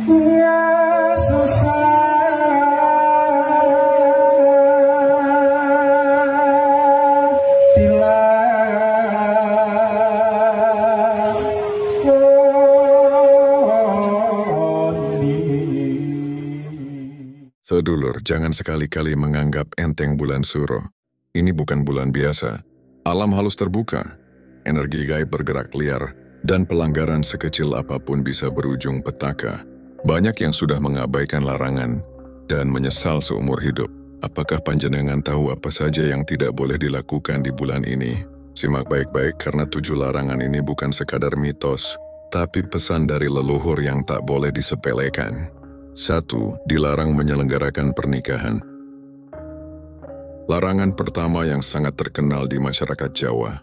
Ya susah bila Sedulur, jangan sekali-kali menganggap enteng bulan Suro. Ini bukan bulan biasa. Alam halus terbuka, energi gaib bergerak liar, dan pelanggaran sekecil apapun bisa berujung petaka. Banyak yang sudah mengabaikan larangan dan menyesal seumur hidup. Apakah panjenengan tahu apa saja yang tidak boleh dilakukan di bulan ini? Simak baik-baik karena 7 larangan ini bukan sekadar mitos, tapi pesan dari leluhur yang tak boleh disepelekan. 1. Dilarang menyelenggarakan pernikahan. Larangan pertama yang sangat terkenal di masyarakat Jawa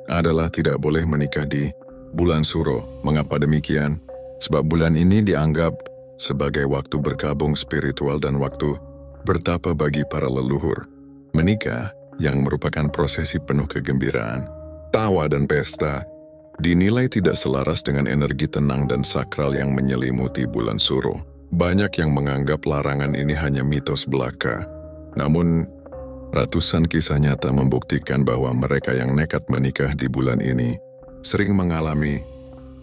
adalah tidak boleh menikah di bulan Suro. Mengapa demikian? Sebab bulan ini dianggap sebagai waktu berkabung spiritual dan waktu bertapa bagi para leluhur. Menikah, yang merupakan prosesi penuh kegembiraan, tawa dan pesta, dinilai tidak selaras dengan energi tenang dan sakral yang menyelimuti bulan Suro. Banyak yang menganggap larangan ini hanya mitos belaka. Namun, ratusan kisah nyata membuktikan bahwa mereka yang nekat menikah di bulan ini sering mengalami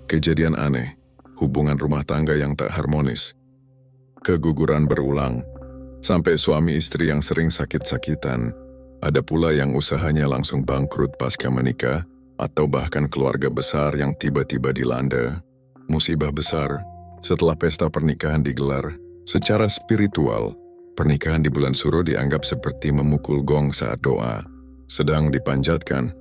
kejadian aneh, hubungan rumah tangga yang tak harmonis, keguguran berulang, sampai suami istri yang sering sakit-sakitan. Ada pula yang usahanya langsung bangkrut pasca menikah, atau bahkan keluarga besar yang tiba-tiba dilanda musibah besar setelah pesta pernikahan digelar. Secara spiritual, pernikahan di bulan Suro dianggap seperti memukul gong saat doa sedang dipanjatkan,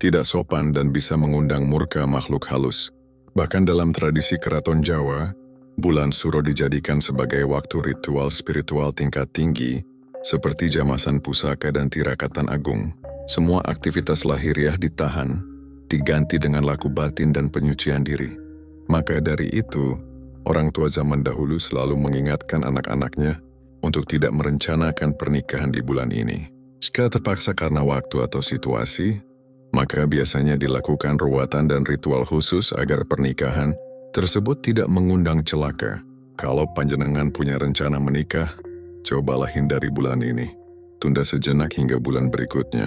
tidak sopan dan bisa mengundang murka makhluk halus. Bahkan dalam tradisi keraton Jawa, bulan Suro dijadikan sebagai waktu ritual spiritual tingkat tinggi, seperti jamasan pusaka dan tirakatan agung. Semua aktivitas lahiriah ditahan, diganti dengan laku batin dan penyucian diri. Maka dari itu, orang tua zaman dahulu selalu mengingatkan anak-anaknya untuk tidak merencanakan pernikahan di bulan ini. Jika terpaksa karena waktu atau situasi, maka biasanya dilakukan ruatan dan ritual khusus agar pernikahan tersebut tidak mengundang celaka. Kalau panjenengan punya rencana menikah, cobalah hindari bulan ini. Tunda sejenak hingga bulan berikutnya.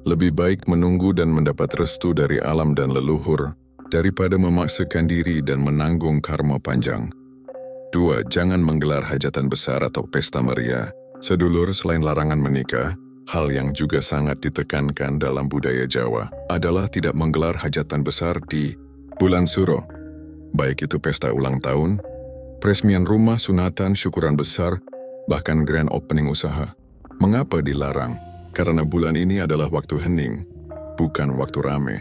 Lebih baik menunggu dan mendapat restu dari alam dan leluhur, daripada memaksakan diri dan menanggung karma panjang. 2. Jangan menggelar hajatan besar atau pesta meriah. Sedulur, selain larangan menikah, hal yang juga sangat ditekankan dalam budaya Jawa adalah tidak menggelar hajatan besar di bulan Suro. Baik itu pesta ulang tahun, peresmian rumah, sunatan, syukuran besar, bahkan grand opening usaha. Mengapa dilarang? Karena bulan ini adalah waktu hening, bukan waktu rame.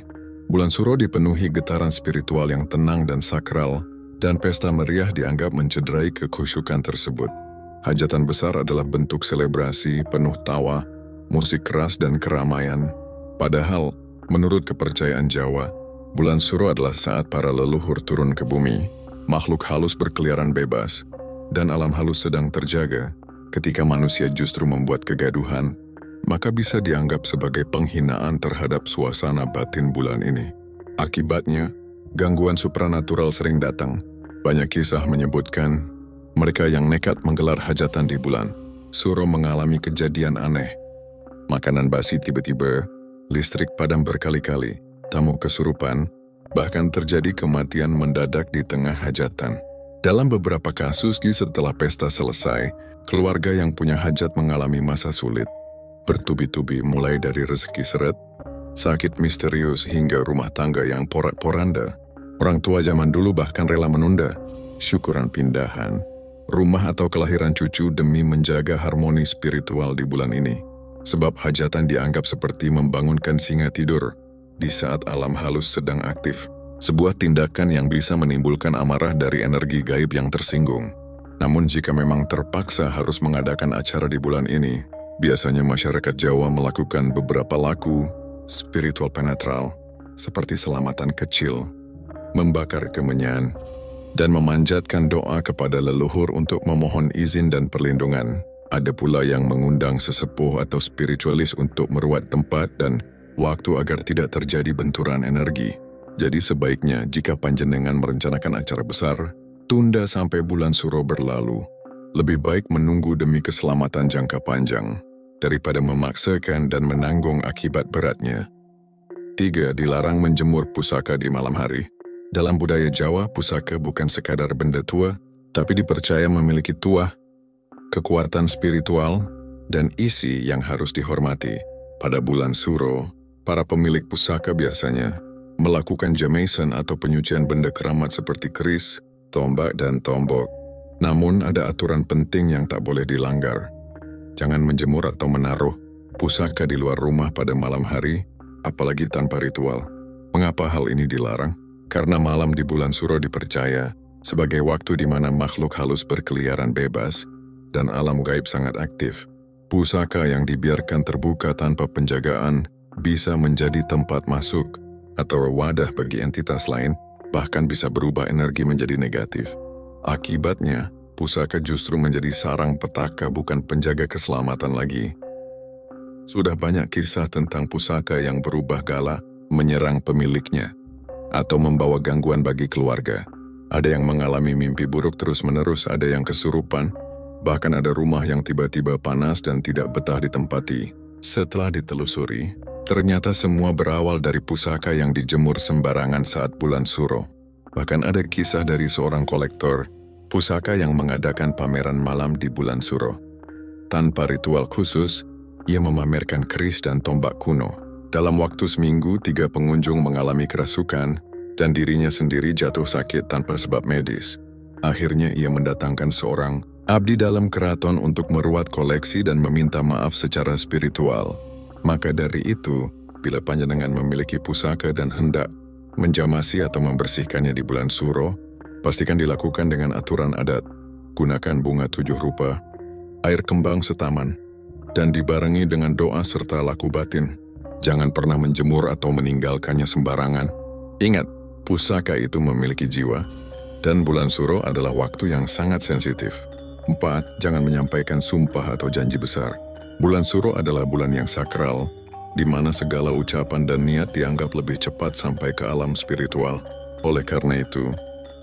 Bulan Suro dipenuhi getaran spiritual yang tenang dan sakral, dan pesta meriah dianggap mencederai kekhusyukan tersebut. Hajatan besar adalah bentuk selebrasi penuh tawa, musik keras dan keramaian. Padahal, menurut kepercayaan Jawa, bulan Suro adalah saat para leluhur turun ke bumi, makhluk halus berkeliaran bebas, dan alam halus sedang terjaga. Ketika manusia justru membuat kegaduhan, maka bisa dianggap sebagai penghinaan terhadap suasana batin bulan ini. Akibatnya, gangguan supranatural sering datang. Banyak kisah menyebutkan, mereka yang nekat menggelar hajatan di bulan Suro mengalami kejadian aneh. Makanan basi tiba-tiba, listrik padam berkali-kali, tamu kesurupan, bahkan terjadi kematian mendadak di tengah hajatan. Dalam beberapa kasus, setelah pesta selesai, keluarga yang punya hajat mengalami masa sulit. Bertubi-tubi mulai dari rezeki seret, sakit misterius hingga rumah tangga yang porak-poranda. Orang tua zaman dulu bahkan rela menunda syukuran pindahan, rumah atau kelahiran cucu demi menjaga harmoni spiritual di bulan ini. Sebab hajatan dianggap seperti membangunkan singa tidur di saat alam halus sedang aktif. Sebuah tindakan yang bisa menimbulkan amarah dari energi gaib yang tersinggung. Namun jika memang terpaksa harus mengadakan acara di bulan ini, biasanya masyarakat Jawa melakukan beberapa laku spiritual penetral, seperti selamatan kecil, membakar kemenyan, dan memanjatkan doa kepada leluhur untuk memohon izin dan perlindungan. Ada pula yang mengundang sesepuh atau spiritualis untuk meruat tempat dan waktu agar tidak terjadi benturan energi. Jadi sebaiknya jika panjenengan merencanakan acara besar, Tunda sampai bulan suro berlalu. Lebih baik menunggu demi keselamatan jangka panjang, daripada memaksakan dan menanggung akibat beratnya. 3. Dilarang menjemur pusaka di malam hari. Dalam budaya Jawa, pusaka bukan sekadar benda tua, tapi dipercaya memiliki tuah, kekuatan spiritual, dan isi yang harus dihormati. Pada bulan suro, para pemilik pusaka biasanya melakukan jemaison atau penyucian benda keramat seperti keris, tombak, dan tombok. Namun ada aturan penting yang tak boleh dilanggar. Jangan menjemur atau menaruh pusaka di luar rumah pada malam hari, apalagi tanpa ritual. Mengapa hal ini dilarang? Karena malam di bulan suro dipercaya sebagai waktu di mana makhluk halus berkeliaran bebas dan alam gaib sangat aktif. Pusaka yang dibiarkan terbuka tanpa penjagaan bisa menjadi tempat masuk atau wadah bagi entitas lain, bahkan bisa berubah energi menjadi negatif. Akibatnya, pusaka justru menjadi sarang petaka bukan penjaga keselamatan lagi. Sudah banyak kisah tentang pusaka yang berubah galak, menyerang pemiliknya, atau membawa gangguan bagi keluarga. Ada yang mengalami mimpi buruk terus-menerus, ada yang kesurupan, bahkan ada rumah yang tiba-tiba panas dan tidak betah ditempati. Setelah ditelusuri, ternyata semua berawal dari pusaka yang dijemur sembarangan saat bulan suro. Bahkan ada kisah dari seorang kolektor pusaka yang mengadakan pameran malam di bulan suro. Tanpa ritual khusus, ia memamerkan keris dan tombak kuno. Dalam waktu seminggu, 3 pengunjung mengalami kerasukan dan dirinya sendiri jatuh sakit tanpa sebab medis. Akhirnya ia mendatangkan seorang abdi dalam keraton untuk meruat koleksi dan meminta maaf secara spiritual. Maka dari itu, bila panjenengan memiliki pusaka dan hendak menjamasi atau membersihkannya di bulan suro, pastikan dilakukan dengan aturan adat. Gunakan bunga 7 rupa, air kembang setaman, dan dibarengi dengan doa serta laku batin. Jangan pernah menjemur atau meninggalkannya sembarangan. Ingat, pusaka itu memiliki jiwa, dan bulan suro adalah waktu yang sangat sensitif. 4. Jangan menyampaikan sumpah atau janji besar. Bulan suro adalah bulan yang sakral, di mana segala ucapan dan niat dianggap lebih cepat sampai ke alam spiritual. Oleh karena itu,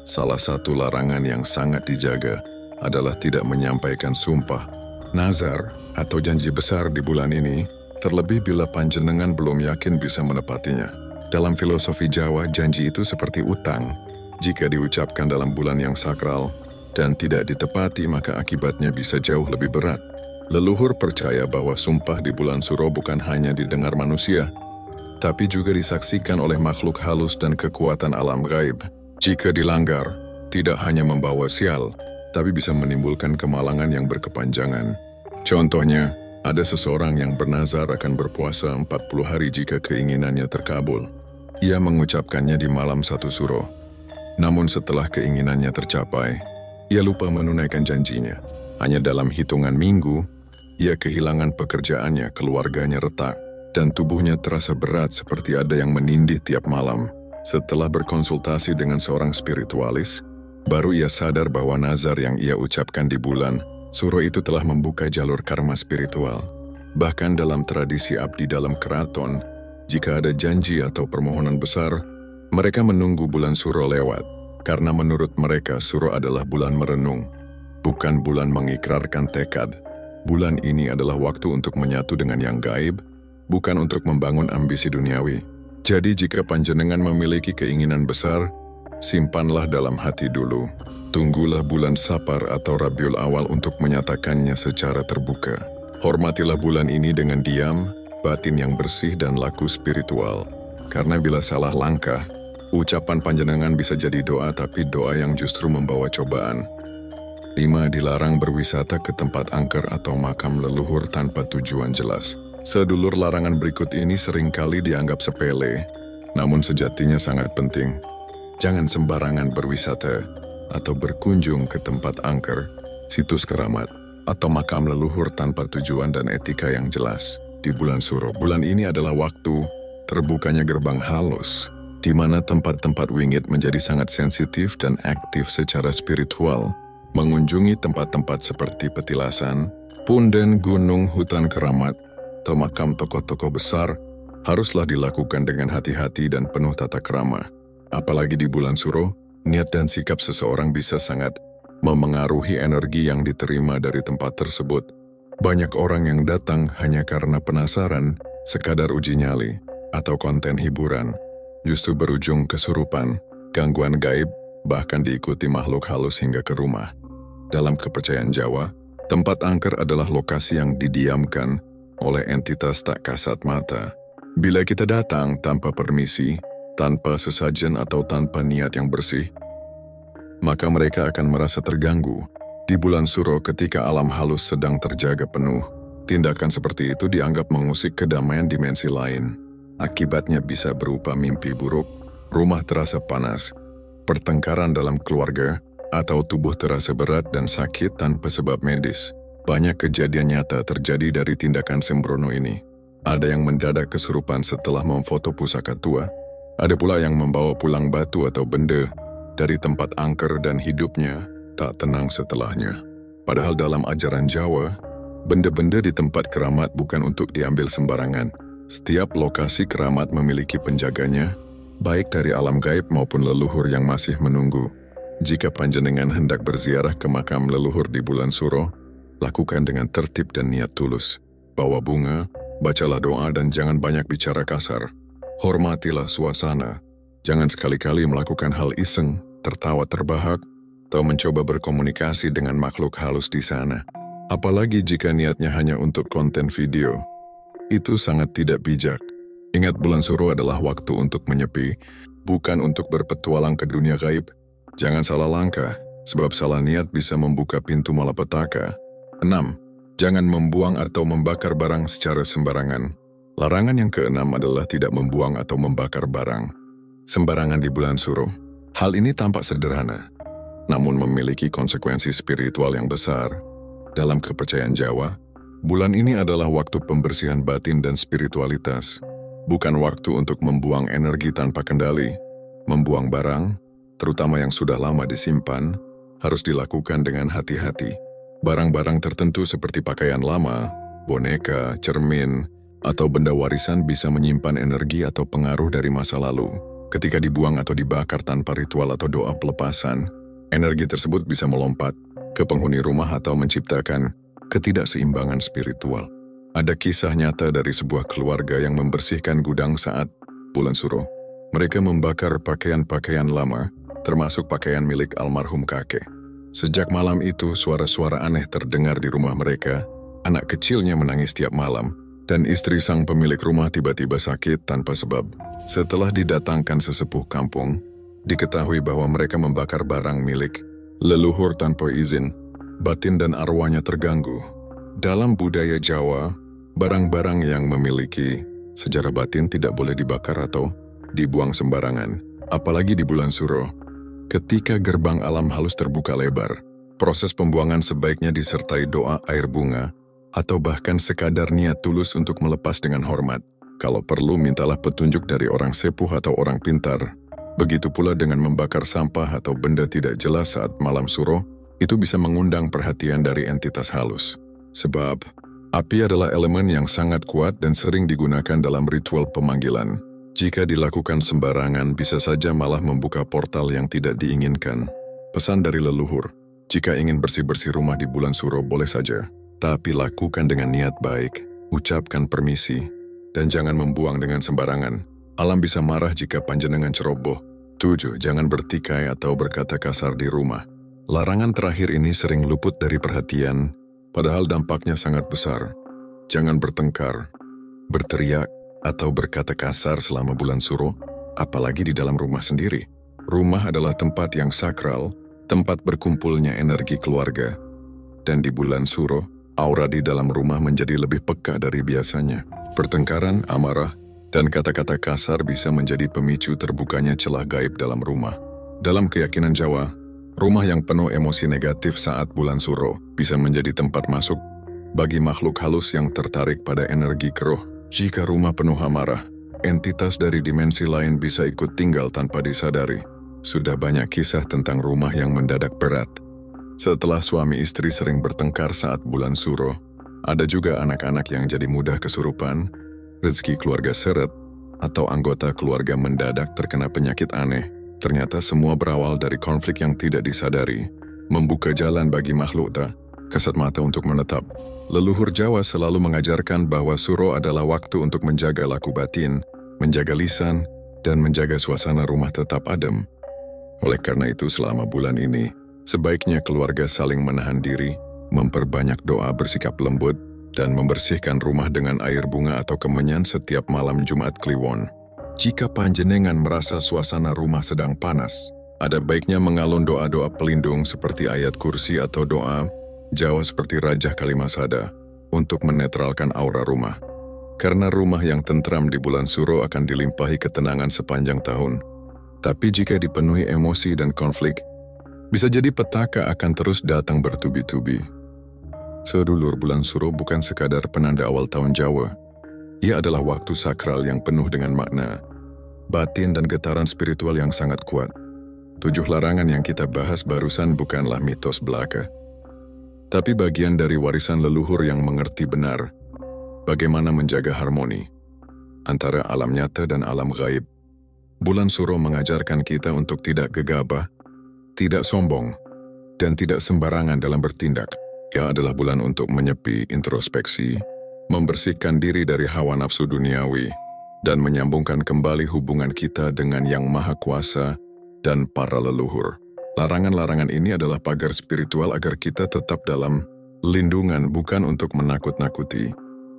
salah satu larangan yang sangat dijaga adalah tidak menyampaikan sumpah, nazar, atau janji besar di bulan ini, terlebih bila panjenengan belum yakin bisa menepatinya. Dalam filosofi Jawa, janji itu seperti utang. Jika diucapkan dalam bulan yang sakral dan tidak ditepati, maka akibatnya bisa jauh lebih berat. Leluhur percaya bahwa sumpah di bulan suro bukan hanya didengar manusia, tapi juga disaksikan oleh makhluk halus dan kekuatan alam gaib. Jika dilanggar, tidak hanya membawa sial, tapi bisa menimbulkan kemalangan yang berkepanjangan. Contohnya, ada seseorang yang bernazar akan berpuasa 40 hari jika keinginannya terkabul. Ia mengucapkannya di malam 1 suro. Namun setelah keinginannya tercapai, ia lupa menunaikan janjinya. Hanya dalam hitungan minggu, ia kehilangan pekerjaannya, keluarganya retak, dan tubuhnya terasa berat seperti ada yang menindih tiap malam. Setelah berkonsultasi dengan seorang spiritualis, baru ia sadar bahwa nazar yang ia ucapkan di bulan suro itu telah membuka jalur karma spiritual. Bahkan dalam tradisi abdi dalam keraton, jika ada janji atau permohonan besar, mereka menunggu bulan suro lewat, karena menurut mereka suro adalah bulan merenung, bukan bulan mengikrarkan tekad. Bulan ini adalah waktu untuk menyatu dengan yang gaib, bukan untuk membangun ambisi duniawi. Jadi jika panjenengan memiliki keinginan besar, simpanlah dalam hati dulu. Tunggulah bulan Sapar atau Rabiul Awal untuk menyatakannya secara terbuka. Hormatilah bulan ini dengan diam, batin yang bersih dan laku spiritual. Karena bila salah langkah, ucapan panjenengan bisa jadi doa, tapi doa yang justru membawa cobaan. 5. Dilarang berwisata ke tempat angker atau makam leluhur tanpa tujuan jelas. Sedulur larangan berikut ini seringkali dianggap sepele, namun sejatinya sangat penting. Jangan sembarangan berwisata atau berkunjung ke tempat angker, situs keramat, atau makam leluhur tanpa tujuan dan etika yang jelas. Di bulan suro, bulan ini adalah waktu terbukanya gerbang halus, di mana tempat-tempat wingit menjadi sangat sensitif dan aktif secara spiritual. Mengunjungi tempat-tempat seperti petilasan, punden, gunung, hutan keramat, atau makam tokoh-tokoh besar haruslah dilakukan dengan hati-hati dan penuh tata krama. Apalagi di bulan suro, Niat dan sikap seseorang bisa sangat memengaruhi energi yang diterima dari tempat tersebut. Banyak orang yang datang hanya karena penasaran, sekadar uji nyali, atau konten hiburan, justru berujung kesurupan, gangguan gaib, bahkan diikuti makhluk halus hingga ke rumah. Dalam kepercayaan Jawa, tempat angker adalah lokasi yang didiamkan oleh entitas tak kasat mata. Bila kita datang tanpa permisi, tanpa sesajen atau tanpa niat yang bersih, maka mereka akan merasa terganggu. Di bulan Suro ketika alam halus sedang terjaga penuh, tindakan seperti itu dianggap mengusik kedamaian dimensi lain. Akibatnya bisa berupa mimpi buruk, rumah terasa panas, pertengkaran dalam keluarga, atau tubuh terasa berat dan sakit tanpa sebab medis. Banyak kejadian nyata terjadi dari tindakan sembrono ini. Ada yang mendadak kesurupan setelah memfoto pusaka tua, ada pula yang membawa pulang batu atau benda dari tempat angker dan hidupnya tak tenang setelahnya. Padahal dalam ajaran Jawa, benda-benda di tempat keramat bukan untuk diambil sembarangan. Setiap lokasi keramat memiliki penjaganya, baik dari alam gaib maupun leluhur yang masih menunggu. Jika panjenengan hendak berziarah ke makam leluhur di bulan Suro, lakukan dengan tertib dan niat tulus. Bawa bunga, bacalah doa dan jangan banyak bicara kasar. Hormatilah suasana. Jangan sekali-kali melakukan hal iseng, tertawa terbahak, atau mencoba berkomunikasi dengan makhluk halus di sana. Apalagi jika niatnya hanya untuk konten video. Itu sangat tidak bijak. Ingat, bulan Suro adalah waktu untuk menyepi, bukan untuk berpetualang ke dunia gaib. Jangan salah langkah, sebab salah niat bisa membuka pintu malapetaka. 6. Jangan membuang atau membakar barang secara sembarangan. Larangan yang keenam adalah tidak membuang atau membakar barang sembarangan di bulan Suro. Hal ini tampak sederhana, namun memiliki konsekuensi spiritual yang besar. Dalam kepercayaan Jawa, bulan ini adalah waktu pembersihan batin dan spiritualitas, bukan waktu untuk membuang energi tanpa kendali. Membuang barang, terutama yang sudah lama disimpan, harus dilakukan dengan hati-hati. Barang-barang tertentu seperti pakaian lama, boneka, cermin, atau benda warisan bisa menyimpan energi atau pengaruh dari masa lalu. Ketika dibuang atau dibakar tanpa ritual atau doa pelepasan, energi tersebut bisa melompat ke penghuni rumah atau menciptakan ketidakseimbangan spiritual. Ada kisah nyata dari sebuah keluarga yang membersihkan gudang saat bulan Suro. Mereka membakar pakaian-pakaian lama, termasuk pakaian milik almarhum kakek. Sejak malam itu, suara-suara aneh terdengar di rumah mereka. Anak kecilnya menangis tiap malam, dan istri sang pemilik rumah tiba-tiba sakit tanpa sebab. Setelah didatangkan sesepuh kampung, diketahui bahwa mereka membakar barang milik leluhur tanpa izin. Batin dan arwahnya terganggu. Dalam budaya Jawa, barang-barang yang memiliki sejarah batin tidak boleh dibakar atau dibuang sembarangan, apalagi di bulan Suro. Ketika gerbang alam halus terbuka lebar, proses pembuangan sebaiknya disertai doa air bunga, atau bahkan sekadar niat tulus untuk melepas dengan hormat. Kalau perlu, mintalah petunjuk dari orang sepuh atau orang pintar. Begitu pula dengan membakar sampah atau benda tidak jelas saat malam Suro, itu bisa mengundang perhatian dari entitas halus. Sebab, api adalah elemen yang sangat kuat dan sering digunakan dalam ritual pemanggilan. Jika dilakukan sembarangan, bisa saja malah membuka portal yang tidak diinginkan. Pesan dari leluhur, jika ingin bersih-bersih rumah di bulan Suro boleh saja, tapi lakukan dengan niat baik, ucapkan permisi, dan jangan membuang dengan sembarangan. Alam bisa marah jika panjenengan ceroboh. 7. Jangan bertikai atau berkata kasar di rumah. Larangan terakhir ini sering luput dari perhatian, padahal dampaknya sangat besar. Jangan bertengkar, berteriak, atau berkata kasar selama bulan Suro, apalagi di dalam rumah sendiri. Rumah adalah tempat yang sakral, tempat berkumpulnya energi keluarga. Dan di bulan Suro, aura di dalam rumah menjadi lebih peka dari biasanya. Pertengkaran, amarah, dan kata-kata kasar bisa menjadi pemicu terbukanya celah gaib dalam rumah. Dalam keyakinan Jawa, rumah yang penuh emosi negatif saat bulan Suro bisa menjadi tempat masuk bagi makhluk halus yang tertarik pada energi keruh. Jika rumah penuh amarah, entitas dari dimensi lain bisa ikut tinggal tanpa disadari. Sudah banyak kisah tentang rumah yang mendadak berat. Setelah suami istri sering bertengkar saat bulan Suro, ada juga anak-anak yang jadi mudah kesurupan, rezeki keluarga seret, atau anggota keluarga mendadak terkena penyakit aneh. Ternyata semua berawal dari konflik yang tidak disadari, membuka jalan bagi makhluk tak kasat mata untuk menetap. Leluhur Jawa selalu mengajarkan bahwa suro adalah waktu untuk menjaga laku batin, menjaga lisan, dan menjaga suasana rumah tetap adem. Oleh karena itu selama bulan ini, sebaiknya keluarga saling menahan diri, memperbanyak doa bersikap lembut, dan membersihkan rumah dengan air bunga atau kemenyan setiap malam Jumat Kliwon. Jika panjenengan merasa suasana rumah sedang panas, ada baiknya mengalun doa-doa pelindung seperti ayat kursi atau doa Jawa seperti Rajah Kalimasada untuk menetralkan aura rumah. Karena rumah yang tentram di bulan Suro akan dilimpahi ketenangan sepanjang tahun. Tapi jika dipenuhi emosi dan konflik, bisa jadi petaka akan terus datang bertubi-tubi. Sedulur, bulan Suro bukan sekadar penanda awal tahun Jawa. Ia adalah waktu sakral yang penuh dengan makna, batin dan getaran spiritual yang sangat kuat. 7 larangan yang kita bahas barusan bukanlah mitos belaka, tapi bagian dari warisan leluhur yang mengerti benar bagaimana menjaga harmoni antara alam nyata dan alam gaib. Bulan Suro mengajarkan kita untuk tidak gegabah, tidak sombong, dan tidak sembarangan dalam bertindak. Ia adalah bulan untuk menyepi, introspeksi, membersihkan diri dari hawa nafsu duniawi, dan menyambungkan kembali hubungan kita dengan Yang Maha Kuasa dan para leluhur. Larangan-larangan ini adalah pagar spiritual agar kita tetap dalam lindungan, bukan untuk menakut-nakuti,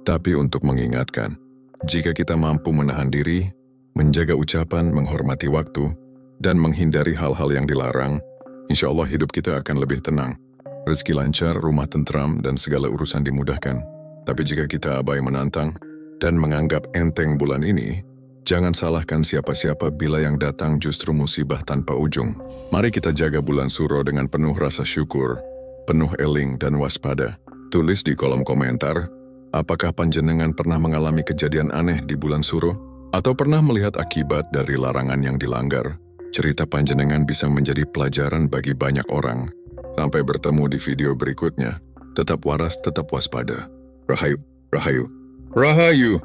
tapi untuk mengingatkan. Jika kita mampu menahan diri, menjaga ucapan, menghormati waktu, dan menghindari hal-hal yang dilarang, insya Allah hidup kita akan lebih tenang. Rezeki lancar, rumah tentram, dan segala urusan dimudahkan. Tapi jika kita abai menantang dan menganggap enteng bulan ini, jangan salahkan siapa-siapa bila yang datang justru musibah tanpa ujung. Mari kita jaga bulan Suro dengan penuh rasa syukur, penuh eling dan waspada. Tulis di kolom komentar, apakah panjenengan pernah mengalami kejadian aneh di bulan Suro? Atau pernah melihat akibat dari larangan yang dilanggar? Cerita panjenengan bisa menjadi pelajaran bagi banyak orang. Sampai bertemu di video berikutnya. Tetap waras, tetap waspada. Rahayu, Rahayu, Rahayu.